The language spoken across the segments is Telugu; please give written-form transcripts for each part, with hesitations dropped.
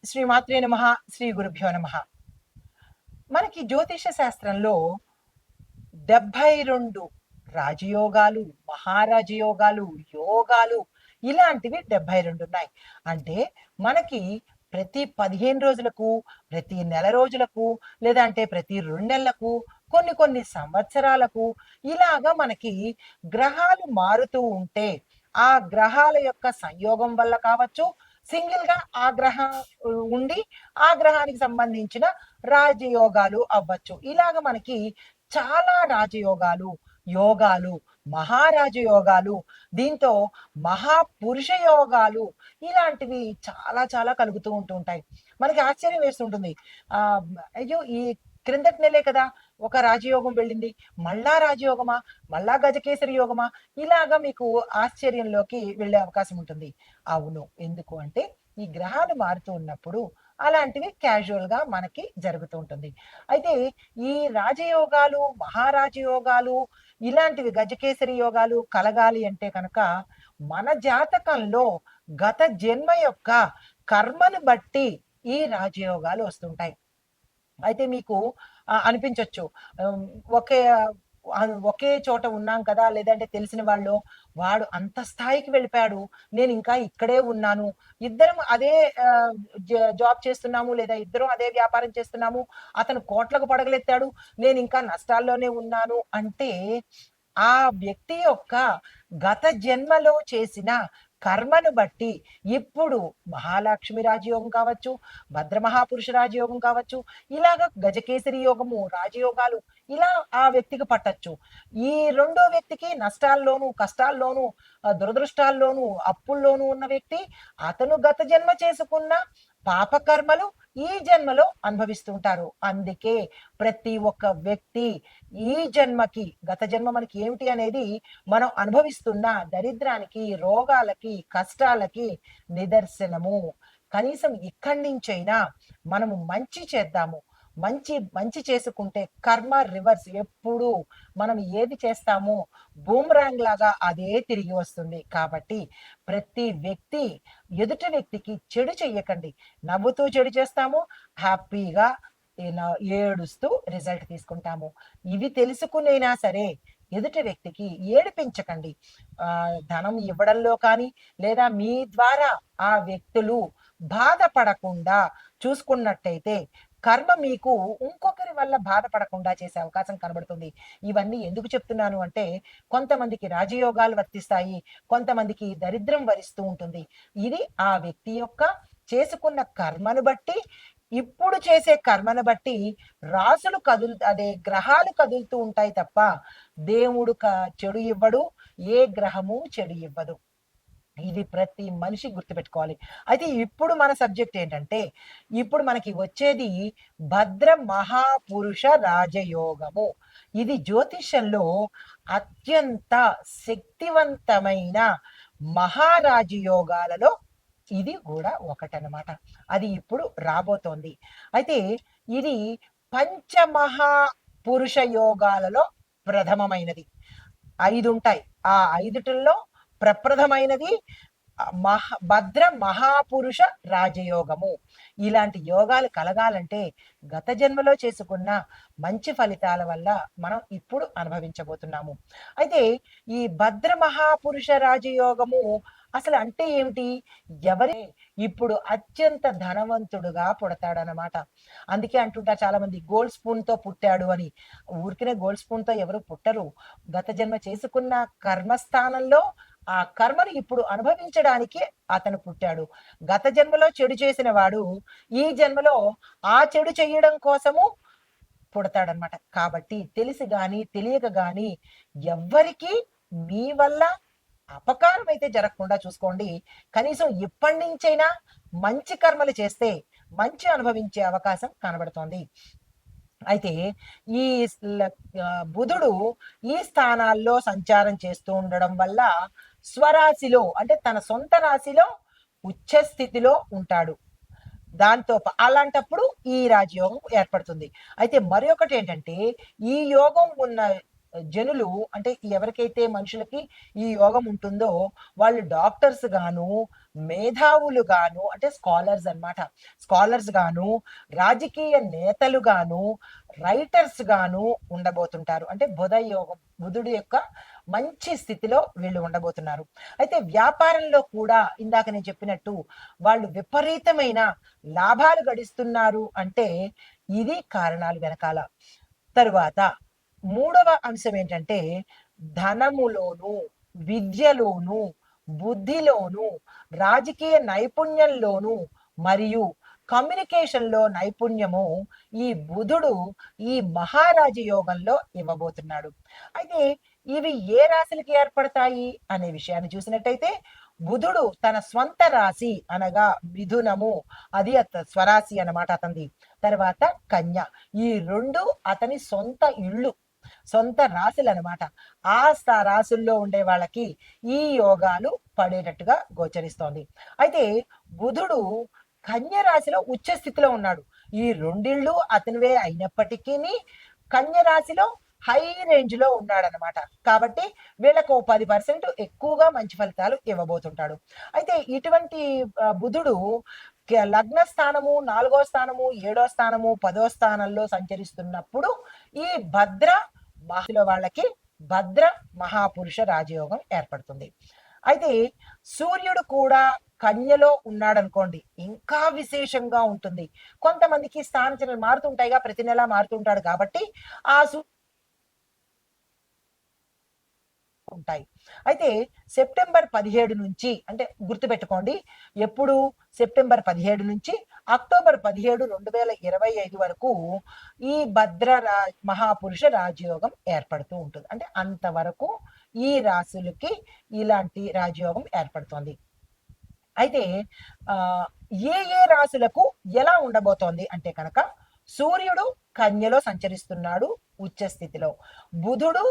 శ్రీమాత్రే నమః. శ్రీ గురుభ్యో నమః. మనకి జ్యోతిష శాస్త్రంలో 72 రాజయోగాలు, మహారాజయోగాలు, యోగాలు ఇలాంటివి 72 ఉన్నాయి. అంటే మనకి ప్రతి 15 రోజులకు, ప్రతి నెల రోజులకు, లేదా అంటే ప్రతి 2 నెలలకు, కొన్ని కొన్ని సంవత్సరాలకు ఇలాగా మనకి గ్రహాలు మారుతూ ఉంటే, ఆ గ్రహాల యొక్క సంయోగం వల్ల కావచ్చు, సింగిల్‌గా ఆ గ్రహం ఉండి, ఆ గ్రహానికి సంబంధించిన రాజయోగాలు అవ్వచ్చు. ఇలాగ మనకి చాలా రాజయోగాలు, యోగాలు, మహారాజయోగాలు, దీంతో మహాపురుష యోగాలు ఇలాంటివి చాలా చాలా కలుగుతూ ఉంటుంటాయి. మనకి ఆశ్చర్యం వేస్తుంటుంది. అయ్యో! ఈ క్రిందటి నెలే కదా ఒక రాజయోగం వెళ్ళింది. మళ్ళా రాజయోగమా? మళ్ళా గజకేసరి యోగమా? ఇలాగా మీకు ఆశ్చర్యంలోకి వెళ్ళే అవకాశం ఉంటుంది. అవును. ఎందుకు అంటే ఈ గ్రహాలు మారుతూ ఉన్నప్పుడు అలాంటివి క్యాజువల్‌గా మనకి జరుగుతూ ఉంటుంది. అయితే ఈ రాజయోగాలు, మహారాజయోగాలు ఇలాంటివి గజకేసరి యోగాలు కలగాలి అంటే కనుక మన జాతకంలో గత జన్మ యొక్క కర్మను బట్టి ఈ రాజయోగాలు వస్తుంటాయి. అయితే మీకు అనిపించొచ్చు. ఆహ్, ఒకే ఒకే చోట ఉన్నాం కదా! లేదంటే తెలిసిన వాళ్ళో, వాడు అంత స్థాయికి వెళ్ళిపోయాడు. నేనింకా ఇక్కడే ఉన్నాను. ఇద్దరం అదే ఆహ్, జాబ్ చేస్తున్నాము, లేదా ఇద్దరం అదే వ్యాపారం చేస్తున్నాము. అతను కోట్లకు పడగలెత్తాడు. నేనింకా నష్టాల్లోనే ఉన్నాను అంటే, ఆ వ్యక్తి యొక్క గత జన్మలో చేసిన కర్మను బట్టి ఇప్పుడు మహాలక్ష్మి రాజయోగం కావచ్చు, భద్రమహాపురుష రాజయోగం కావచ్చు, ఇలాగ గజకేసరి యోగము, రాజయోగాలు ఇలా ఆ వ్యక్తికి పట్టొచ్చు. ఈ రెండో వ్యక్తికి నష్టాల్లోనూ, కష్టాల్లోనూ, దురదృష్టాల్లోనూ, అప్పుల్లోనూ ఉన్న వ్యక్తి అతను గత జన్మ చేసుకున్న పాపకర్మలు ఈ జన్మలో అనుభవిస్తుంటారు. అందుకే ప్రతి ఒక్క వ్యక్తి ఈ జన్మకి, గత జన్మ మనకి ఏమిటి అనేది మనం అనుభవిస్తున్న దరిద్రానికి, రోగాలకి, కష్టాలకి నిదర్శనము. కనీసం ఇక్కడి నుంచైనా మనము మంచి చేద్దాము. మంచి మంచి చేసుకుంటే కర్మ రివర్స్ ఎప్పుడూ మనం ఏది చేస్తామో బూమరాంగ్ లాగా అదే తిరిగి వస్తుంది. కాబట్టి ప్రతి వ్యక్తి ఎదుటి వ్యక్తికి చెడు చెయ్యకండి. నవ్వుతూ చెడు చేస్తాము. హ్యాపీగా ఏడుస్తూ రిజల్ట్ తీసుకుంటాము. ఇవి తెలుసుకునైనా సరే ఎదుటి వ్యక్తికి ఏడిపించకండి. ధనం ఇవ్వడంలో కానీ, లేదా మీ ద్వారా ఆ వ్యక్తులు బాధపడకుండా చూసుకున్నట్టయితే కర్మ మీకు ఇంకొకరి వల్ల బాధపడకుండా చేసే అవకాశం కనబడుతుంది. ఇవన్నీ ఎందుకు చెప్తున్నాను అంటే, కొంతమందికి రాజయోగాలు వర్తిస్తాయి. కొంతమందికి దరిద్రం వరిస్తూ ఉంటుంది. ఇది ఆ వ్యక్తి యొక్క చేసుకున్న కర్మను బట్టి, ఇప్పుడు చేసే కర్మను బట్టి రాసులు అదే గ్రహాలు కదులుతూ ఉంటాయి తప్ప, దేవుడు చెడు ఇవ్వడు. ఏ గ్రహము చెడు ఇవ్వదు. ఇది ప్రతి మనిషి గుర్తుపెట్టుకోవాలి. అయితే ఇప్పుడు మన సబ్జెక్ట్ ఏంటంటే, ఇప్పుడు మనకి వచ్చేది భద్ర మహాపురుష రాజయోగము. ఇది జ్యోతిష్యంలో అత్యంత శక్తివంతమైన మహారాజయోగాలలో ఇది కూడా ఒకటనమాట. అది ఇప్పుడు రాబోతోంది. అయితే ఇది పంచమహా పురుష యోగాలలో ప్రథమమైనది. 5 ఉంటాయి. ఆ 5 ప్రప్రథమైనది భద్ర మహాపురుష రాజయోగము. ఇలాంటి యోగాలు కలగాలంటే గత జన్మలో చేసుకున్న మంచి ఫలితాల వల్ల మనం ఇప్పుడు అనుభవించబోతున్నాము. అయితే ఈ భద్ర మహాపురుష రాజయోగము అసలు అంటే ఏమిటి? ఎవరి ఇప్పుడు అత్యంత ధనవంతుడుగా పుడతాడనమాట. అందుకే అంటుంటారు చాలామంది గోల్డ్ స్పూన్‌తో పుట్టాడు అని. ఊరికనే గోల్డ్ స్పూన్‌తో ఎవరు పుట్టరు. గత జన్మ చేసుకున్న కర్మస్థానంలో ఆ కర్మను ఇప్పుడు అనుభవించడానికి అతను పుట్టాడు. గత జన్మలో చెడు చేసిన వాడు ఈ జన్మలో ఆ చెడు చెయ్యడం కోసము పుడతాడనమాట. కాబట్టి తెలిసి గాని, తెలియక గాని ఎవ్వరికీ మీ వల్ల అపకారం అయితే జరగకుండా చూసుకోండి. కనీసం ఇప్పటినుంచైనా మంచి కర్మలు చేస్తే మంచి అనుభవించే అవకాశం కనబడుతోంది. అయితే ఈ బుధుడు ఈ స్థానాల్లో సంచారం చేస్తూ ఉండడం వల్ల స్వరాశిలో అంటే తన సొంత రాశిలో ఉచ్చ స్థితిలో ఉంటాడు. దాంతో అలాంటప్పుడు ఈ రాజయోగం ఏర్పడుతుంది. అయితే మరొకటి ఏంటంటే ఈ యోగం ఉన్న జనులు అంటే ఎవరికైతే మనుషులకి ఈ యోగం ఉంటుందో వాళ్ళు డాక్టర్స్ గాను, మేధావులు గాను, అంటే స్కాలర్స్ అన్నమాట. స్కాలర్స్ గాను, రాజకీయ నేతలు గాను, రైటర్స్ గాను ఉండబోతుంటారు. అంటే బుధుడి యొక్క మంచి స్థితిలో వీళ్ళు ఉండబోతున్నారు. అయితే వ్యాపారంలో కూడా ఇందాక నేను చెప్పినట్టు వాళ్ళు విపరీతమైన లాభాలు గడిస్తున్నారు అంటే ఇది కారణాలు వెనకాల. తరువాత మూడవ అంశం ఏంటంటే ధనములోను, విద్యలోను, బుద్ధిలోను, రాజకీయ నైపుణ్యంలోను మరియు కమ్యూనికేషన్‌లో నైపుణ్యము ఈ బుధుడు ఈ మహారాజ యోగంలో ఇవ్వబోతున్నాడు. అయితే ఇవి ఏ రాశులకి ఏర్పడతాయి అనే విషయాన్ని చూసినట్టయితే బుధుడు తన స్వంత రాశి అనగా మిథునము, అది స్వరాశి అన్నమాట అతనిది. తర్వాత కన్య, ఈ 2 అతని సొంత ఇళ్ళు, సొంత రాశులు అనమాట. ఆ రాశుల్లో ఉండే వాళ్ళకి ఈ యోగాలు పడేటట్టుగా గోచరిస్తోంది. అయితే బుధుడు కన్య రాశిలో ఉచ్చ స్థితిలో ఉన్నాడు. ఈ రెండిళ్ళు అతనివే అయినప్పటికీ కన్య రాశిలో హై రేంజ్ లో ఉన్నాడనమాట. కాబట్టి వీళ్ళకు 10% ఎక్కువగా మంచి ఫలితాలు ఇవ్వబోతుంటాడు. అయితే ఇటువంటి బుధుడు లగ్న స్థానము, 4వ స్థానము, 7వ స్థానము, 10వ స్థానంలో సంచరిస్తున్నప్పుడు ఈ భద్ర వాళ్ళకి భద్ర మహాపురుష రాజయోగం ఏర్పడుతుంది. అయితే సూర్యుడు కూడా కన్యలో ఉన్నాడనుకోండి, ఇంకా విశేషంగా ఉంటుంది. కొంతమందికి స్థానచలనాలు మారుతుంటాయిగా, ప్రతి నెల మారుతుంటాడు కాబట్టి ఆ ఉంటాయి. అయితే సెప్టెంబర్ 17 నుంచి, అంటే గుర్తుపెట్టుకోండి, ఎప్పుడు సెప్టెంబర్ 17 నుంచి అక్టోబర్ 17, 2025 వరకు ఈ భద్ర మహాపురుష రాజయోగం ఏర్పడుతూ ఉంటుంది. అంటే అంతవరకు ఈ రాశులకి ఇలాంటి రాజయోగం ఏర్పడుతోంది. అయితే ఏ ఏ రాశులకు ఎలా ఉండబోతోంది అంటే కనుక సూర్యుడు కన్యలో సంచరిస్తున్నాడు ఉచ్చ స్థితిలో, బుధుడు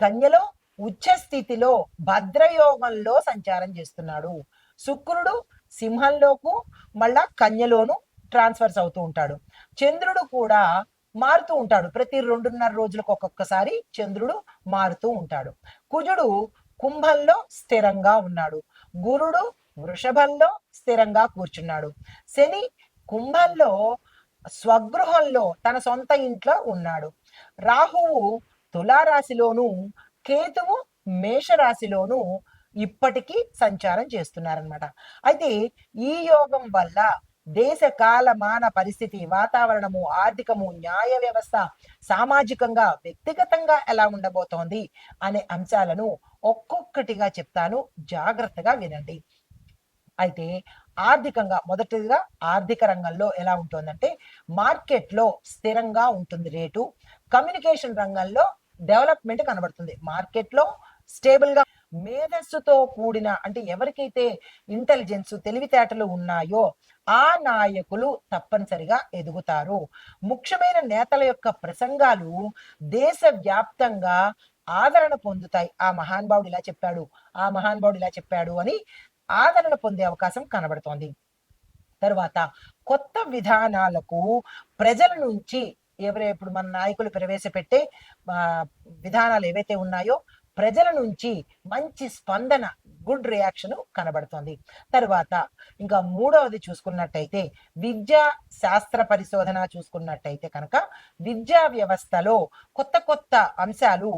కన్యలో ఉచ్చ స్థితిలో భద్రయోగంలో సంచారం చేస్తున్నాడు, శుక్రుడు సింహంలోకు మళ్ళా కన్యలోను ట్రాన్స్ఫర్స్ అవుతూ ఉంటాడు, చంద్రుడు కూడా మారుతూ ఉంటాడు, ప్రతి 2.5 రోజులకు ఒక్కొక్కసారి చంద్రుడు మారుతూ ఉంటాడు, కుజుడు కుంభంలో స్థిరంగా ఉన్నాడు, గురుడు వృషభంలో స్థిరంగా కూర్చున్నాడు, శని కుంభంలో స్వగృహంలో తన సొంత ఇంట్లో ఉన్నాడు, రాహువు తులారాశిలోను, కేతువు మేషరాశిలోను ఇప్పటికీ సంచారం చేస్తున్నారనమాట. అయితే ఈ యోగం వల్ల దేశ కాలమాన పరిస్థితి, వాతావరణము, ఆర్థికము, న్యాయ వ్యవస్థ, సామాజికంగా, వ్యక్తిగతంగా ఎలా ఉండబోతోంది అనే అంశాలను ఒక్కొక్కటిగా చెప్తాను, జాగ్రత్తగా వినండి. అయితే ఆర్థికంగా మొదటిగా ఆర్థిక రంగంలో ఎలా ఉంటుందంటే మార్కెట్లో స్థిరంగా ఉంటుంది రేటు, కమ్యూనికేషన్ రంగంలో డెవలప్మెంట్ కనబడుతుంది, మార్కెట్లో స్టేబుల్ గా, మేధస్సుతో కూడిన, అంటే ఎవరికైతే ఇంటెలిజెన్స్ తెలివితేటలు ఉన్నాయో ఆ నాయకులు తప్పనిసరిగా ఎదుగుతారు, ముఖ్యమైన నేతల యొక్క ప్రసంగాలు దేశవ్యాప్తంగా ఆదరణ పొందుతాయి. ఆ మహానుభావుడు ఇలా చెప్పాడు, ఆ మహానుభావుడు ఇలా చెప్పాడు అని ఆదరణ పొందే అవకాశం కనబడుతోంది. తరువాత కొత్త విధానాలకు ప్రజల నుంచి ఇప్పుడు మన నాయకులు ప్రవేశపెట్టే విధానాలు ఏవైతే ఉన్నాయో ప్రజల నుంచి మంచి స్పందన, గుడ్ రియాక్షన్ కనబడుతుంది. తరువాత ఇంకా మూడవది చూసుకున్నట్టయితే విద్యా శాస్త్ర పరిశోధన చూసుకున్నట్టయితే కనుక విద్యా వ్యవస్థలో కొత్త కొత్త అంశాలు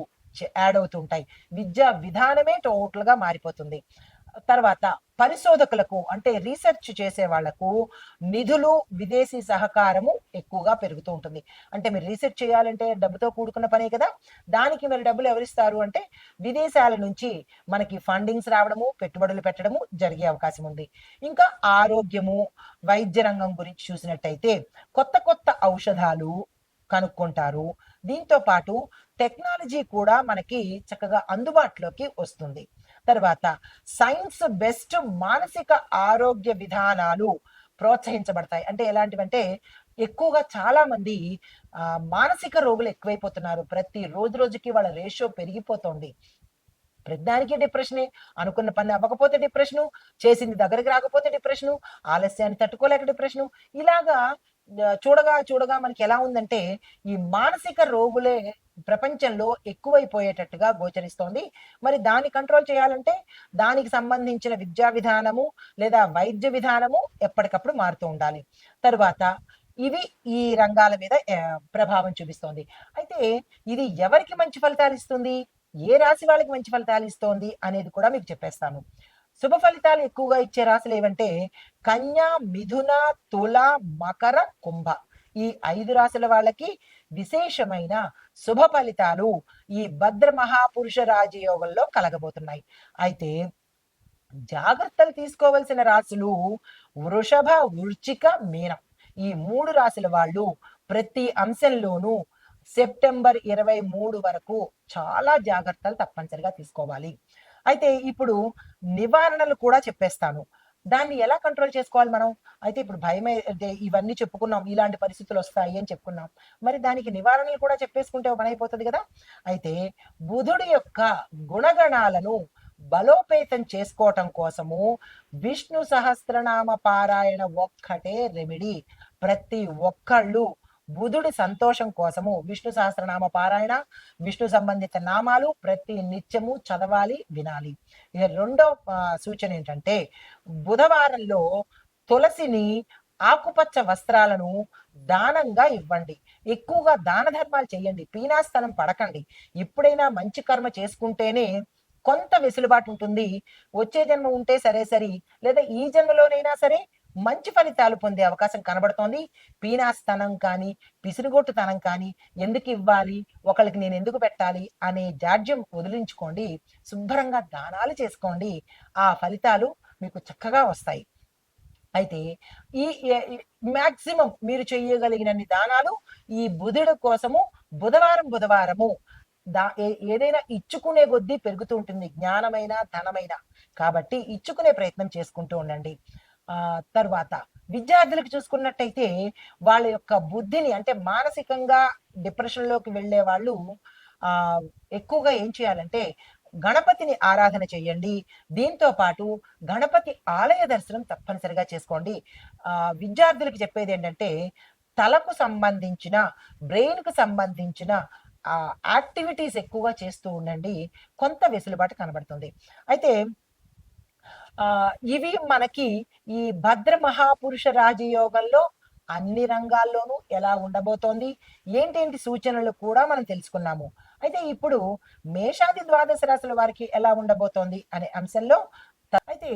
యాడ్ అవుతుంటాయి, విద్యా విధానమే టోటల్ గా మారిపోతుంది. తర్వాత పరిశోధకులకు, అంటే రీసెర్చ్ చేసే వాళ్లకు నిధులు, విదేశీ సహకారము ఎక్కువగా పెరుగుతూ ఉంటుంది. అంటే మీరు రీసెర్చ్ చేయాలంటే డబ్బుతో కూడుకున్న పనే కదా, దానికి మీరు డబ్బులు ఎవరిస్తారు అంటే విదేశాల నుంచి మనకి ఫండింగ్స్ రావడము, పెట్టుబడులు పెట్టడము జరిగే అవకాశం ఉంది. ఇంకా ఆరోగ్యము, వైద్య రంగం గురించి చూసినట్టయితే కొత్త కొత్త ఔషధాలు కనుక్కుంటారు, దీంతో పాటు టెక్నాలజీ కూడా మనకి చక్కగా అందుబాటులోకి వస్తుంది. తర్వాత సైన్స్ బెస్ట్ మానసిక ఆరోగ్య విధానాలు ప్రోత్సహించబడతాయి. అంటే ఎలాంటివంటే ఎక్కువగా చాలా మంది మానసిక రోగులు ఎక్కువైపోతున్నారు, ప్రతి రోజుకి వాళ్ళ రేషియో పెరిగిపోతుంది. ప్రతిదానికి డిప్రెషనే, అనుకున్న పని అవ్వకపోతే డిప్రెషను, చేసింది దగ్గరికి రాకపోతే డిప్రెషను, ఆలస్యాన్ని తట్టుకోలేక డిప్రెషను, ఇలాగా చూడగా చూడగా మనకి ఎలా ఉందంటే ఈ మానసిక రోగులే ప్రపంచంలో ఎక్కువైపోయేటట్టుగా గోచరిస్తోంది. మరి దాన్ని కంట్రోల్ చేయాలంటే దానికి సంబంధించిన విద్యా విధానము లేదా వైద్య విధానము ఎప్పటికప్పుడు మారుతూ ఉండాలి. తరువాత ఇవి ఈ రంగాల మీద ప్రభావం చూపిస్తోంది. అయితే ఇది ఎవరికి మంచి ఫలితాలు ఇస్తుంది, ఏ రాశి వాళ్ళకి మంచి ఫలితాలు ఇస్తోంది అనేది కూడా మీకు చెప్పేస్తాను. శుభ ఫలితాలు ఎక్కువగా ఇచ్చే రాశులు ఏవంటే కన్య, మిథున, తుల, మకర, కుంభ. ఈ 5 రాశుల వాళ్ళకి విశేషమైన శుభ ఫలితాలు ఈ భద్ర మహాపురుష రాజయోగంలో కలగబోతున్నాయి. అయితే జాగ్రత్తలు తీసుకోవలసిన రాశులు వృషభ, వృశ్చిక, మీనం. ఈ 3 రాశుల వాళ్ళు ప్రతి అంశంలోనూ సెప్టెంబర్ 23 వరకు చాలా జాగ్రత్తలు తప్పనిసరిగా తీసుకోవాలి. అయితే ఇప్పుడు నివారణలు కూడా చెప్పేస్తాను. దాన్ని ఎలా కంట్రోల్ చేసుకోవాలి మనం? అయితే ఇప్పుడు భయమే ఇవన్నీ చెప్పుకున్నాం. ఇలాంటి పరిస్థితులు వస్తాయి అని చెప్పుకున్నాం. మరి దానికి నివారణలు కూడా చెప్పేసుకుంటే పని అయిపోతుంది కదా! అయితే బుధుడి యొక్క గుణగణాలను బలోపేతం చేసుకోవటం కోసము విష్ణు సహస్రనామ పారాయణ ఒక్కటే రెమెడీ. ప్రతి ఒక్కళ్ళు బుధుడి సంతోషం కోసము విష్ణు సహస్రనామ పారాయణ, విష్ణు సంబంధిత నామాలు ప్రతి నిత్యము చదవాలి, వినాలి. ఇక రెండో సూచన ఏంటంటే బుధవారంలో తులసిని, ఆకుపచ్చ వస్త్రాలను దానంగా ఇవ్వండి. ఎక్కువగా దాన ధర్మాలు చేయండి. పీనాస్థలం పడకండి. ఎప్పుడైనా మంచి కర్మ చేసుకుంటేనే కొంత వెసులుబాటు ఉంటుంది. వచ్చే జన్మ ఉంటే సరే, లేదా ఈ జన్మలోనైనా సరే మంచి ఫలితాలు పొందే అవకాశం కనబడుతోంది. పీనాస్తనం కానీ, పిసిరుగొట్టుతనం కానీ, ఎందుకు ఇవ్వాలి, ఒకళ్ళకి నేను ఎందుకు పెట్టాలి అనే జాడ్యం వదిలించుకోండి. శుభ్రంగా దానాలు చేసుకోండి. ఆ ఫలితాలు మీకు చక్కగా వస్తాయి. అయితే ఈ మాక్సిమం మీరు చేయగలిగినన్ని దానాలు ఈ బుధుడు కోసము బుధవారము ఏదైనా ఇచ్చుకునే కొద్దీ పెరుగుతూ ఉంటుంది, జ్ఞానమైన ధనమైన. కాబట్టి ఇచ్చుకునే ప్రయత్నం చేసుకుంటూ ఉండండి. తర్వాత విద్యార్థులకు చూసుకున్నట్టయితే వాళ్ళ యొక్క బుద్ధిని అంటే మానసికంగా డిప్రెషన్లోకి వెళ్ళే వాళ్ళు ఎక్కువగా ఏం చేయాలంటే గణపతిని ఆరాధన చేయండి. దీంతో పాటు గణపతి ఆలయ దర్శనం తప్పనిసరిగా చేసుకోండి. విద్యార్థులకు చెప్పేది ఏంటంటే తలకు సంబంధించిన, బ్రెయిన్కు సంబంధించిన యాక్టివిటీస్ ఎక్కువగా చేస్తూ ఉండండి. కొంత వెసులుబాటు కనబడుతుంది. అయితే ఇవి మనకి ఈ భద్ర మహాపురుష రాజయోగంలో అన్ని రంగాల్లోనూ ఎలా ఉండబోతోంది, ఏంటేంటి సూచనలు కూడా మనం తెలుసుకున్నాము. అయితే ఇప్పుడు మేషాది ద్వాదశ రాశుల వారికి ఎలా ఉండబోతోంది అనే అంశంలో అయితే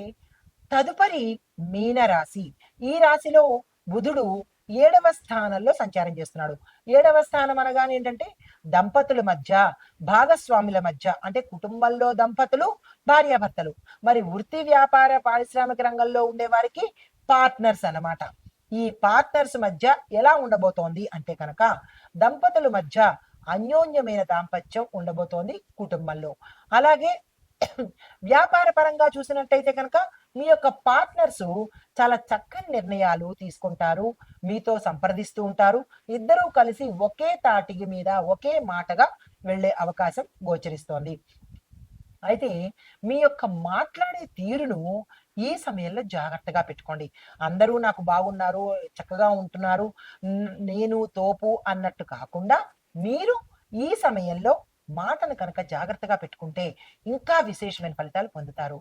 తదుపరి మీనరాశి. ఈ రాశిలో బుధుడు 7వ స్థానంలో సంచారం చేస్తున్నాడు. 7వ స్థానం అనగానే ఏంటంటే దంపతుల మధ్య, భాగస్వాముల మధ్య, అంటే కుటుంబంలో దంపతులు, భార్యాభర్తలు, మరి వృత్తి వ్యాపార పారిశ్రామిక రంగంలో ఉండే వారికి పార్ట్నర్స్ అన్నమాట. ఈ పార్ట్నర్స్ మధ్య ఎలా ఉండబోతోంది అంటే కనుక దంపతుల మధ్య అన్యోన్యమైన దాంపత్యం ఉండబోతోంది కుటుంబంలో. అలాగే వ్యాపార పరంగా చూసినట్టయితే కనుక మీ యొక్క పార్ట్నర్స్ చాలా చక్కని నిర్ణయాలు తీసుకుంటారు, మీతో సంప్రదిస్తూ ఉంటారు. ఇద్దరూ కలిసి ఒకే తాటికి మీద ఒకే మాటగా వెళ్ళే అవకాశం గోచరిస్తోంది. అయితే మీ యొక్క మాట్లాడే తీరును ఈ సమయంలో జాగ్రత్తగా పెట్టుకోండి. అందరూ నాకు బాగున్నారు, చక్కగా ఉంటున్నారు, నేను తోపు అన్నట్టు కాకుండా మీరు ఈ సమయంలో మాటను కనుక జాగ్రత్తగా పెట్టుకుంటే ఇంకా విశేషమైన ఫలితాలు పొందుతారు.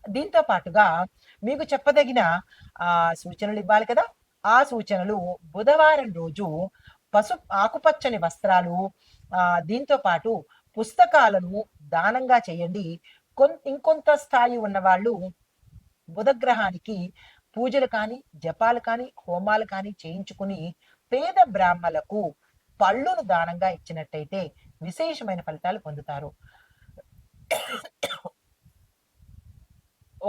దీంతో పాటుగా మీకు చెప్పదగిన సూచనలు ఇవ్వాలి కదా. ఆ సూచనలు బుధవారం రోజు ఆకుపచ్చని వస్త్రాలు, దీంతో పాటు పుస్తకాలను దానంగా చేయండి. ఇంకొంత స్థాయి ఉన్న వాళ్ళు బుధగ్రహానికి పూజలు కానీ, జపాలు కానీ, హోమాలు కానీ చేయించుకుని పేద బ్రాహ్మలకు పళ్ళును దానంగా ఇచ్చినట్టయితే విశేషమైన ఫలితాలు పొందుతారు.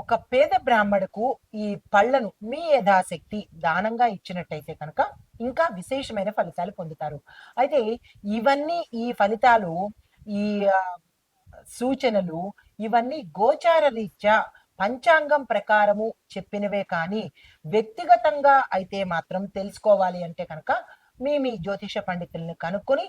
ఒక పేద బ్రాహ్మణుకు ఈ పళ్ళను మీ యథాశక్తి దానంగా ఇచ్చినట్టయితే కనుక ఇంకా విశేషమైన ఫలితాలు పొందుతారు. అయితే ఇవన్నీ ఈ ఫలితాలు, ఈ సూచనలు ఇవన్నీ గోచార రీత్యా పంచాంగం ప్రకారము చెప్పినవే కానీ వ్యక్తిగతంగా అయితే మాత్రం తెలుసుకోవాలి అంటే కనుక మీ జ్యోతిష పండితుల్ని కనుక్కొని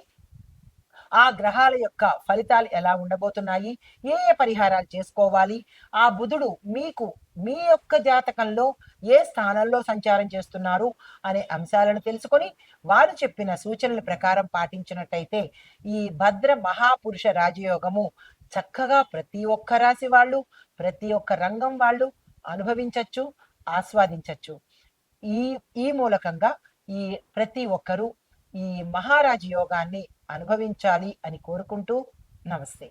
ఆ గ్రహాల యొక్క ఫలితాలు ఎలా ఉండబోతున్నాయి, ఏ ఏ పరిహారాలు చేసుకోవాలి, ఆ బుధుడు మీకు మీ యొక్క జాతకంలో ఏ స్థానంలో సంచారం చేస్తున్నారు అనే అంశాలను తెలుసుకొని వారు చెప్పిన సూచనల ప్రకారం పాటించినట్టయితే ఈ భద్ర మహాపురుష రాజయోగము చక్కగా ప్రతి ఒక్క రాశి వాళ్ళు, ప్రతి ఒక్క రంగం వాళ్ళు అనుభవించవచ్చు, ఆస్వాదించవచ్చు. ఈ ఈ మూలకంగా ఈ ప్రతి ఒక్కరూ ఈ మహారాజ యోగాన్ని అనుభవించాలి అని కోరుకుంటూ నమస్తే.